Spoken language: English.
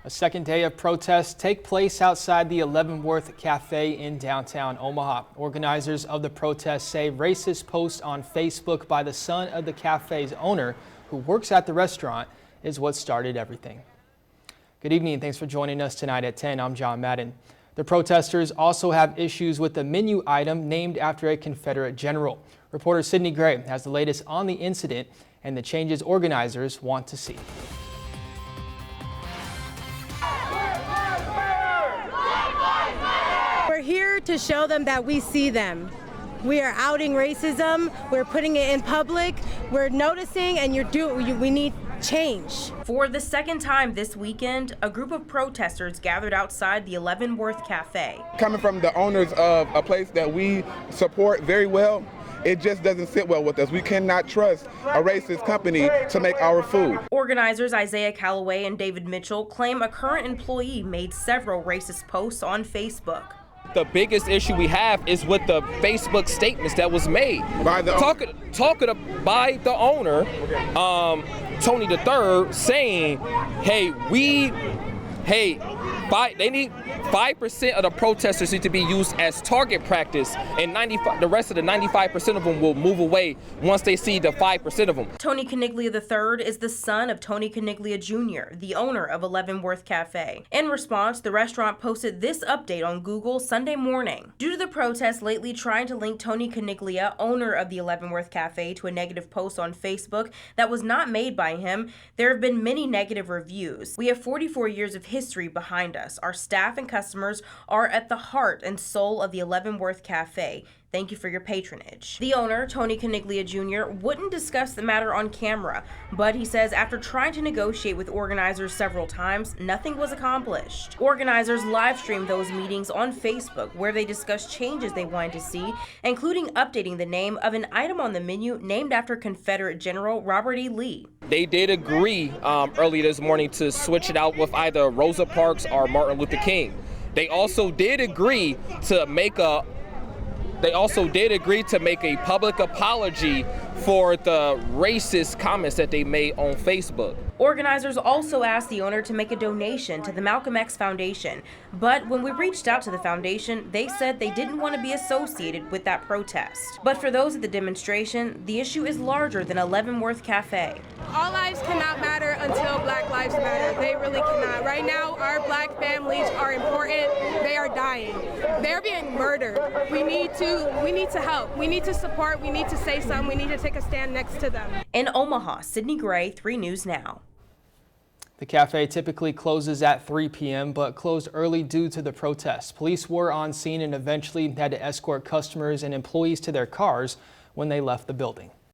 A second day of protests take place outside the Leavenworth Cafe in downtown Omaha. Organizers of the protest say racist posts on Facebook by the son of the cafe's owner, who works at the restaurant, is what started everything. Good evening and thanks for joining us tonight at 10. I'm John Madden. The protesters also have issues with the menu item named after a Confederate general. Reporter Sydney Gray has the latest on the incident and the changes organizers want to see. We're here to show them that we see them. We are outing racism. We're putting it in public. We're noticing, and we need change. For the second time this weekend, a group of protesters gathered outside the Leavenworth Cafe. Coming from the owners of a place that we support very well, it just doesn't sit well with us. We cannot trust a racist company to make our food. Organizers Isaiah Calloway and David Mitchell claim a current employee made several racist posts on Facebook. The biggest issue we have is with the Facebook statements that was made by the owner, Tony III, saying, they need 5% of the protesters need to be used as target practice, and the rest of the 95% of them will move away once they see the 5% of them. Tony Caniglia III is the son of Tony Caniglia Jr., the owner of Leavenworth Cafe. In response, the restaurant posted this update on Google Sunday morning. Due to the protests lately trying to link Tony Caniglia, owner of the Leavenworth Cafe, to a negative post on Facebook that was not made by him, there have been many negative reviews. We have 44 years of history behind us. Our staff and customers are at the heart and soul of the Leavenworth Cafe. Thank you for your patronage. The owner, Tony Caniglia Jr., wouldn't discuss the matter on camera, but he says after trying to negotiate with organizers several times, nothing was accomplished. Organizers live streamed those meetings on Facebook where they discussed changes they wanted to see, including updating the name of an item on the menu named after Confederate General Robert E. Lee. They did agree early this morning to switch it out with either Rosa Parks or Martin Luther King. They also did agree to make a public apology for the racist comments that they made on Facebook. Organizers also asked the owner to make a donation to the Malcolm X Foundation, but when we reached out to the foundation, they said they didn't want to be associated with that protest. But for those at the demonstration, the issue is larger than a Leavenworth Cafe. All lives cannot matter until Black lives matter. They really cannot. Right now, our Black families are important. They are dying. They're being murdered. We need to help. We need to support. We need to say something. We need to take a stand next to them. In Omaha, Sydney Gray, 3 News Now. The cafe typically closes at 3 p.m. but closed early due to the protests. Police were on scene and eventually had to escort customers and employees to their cars when they left the building.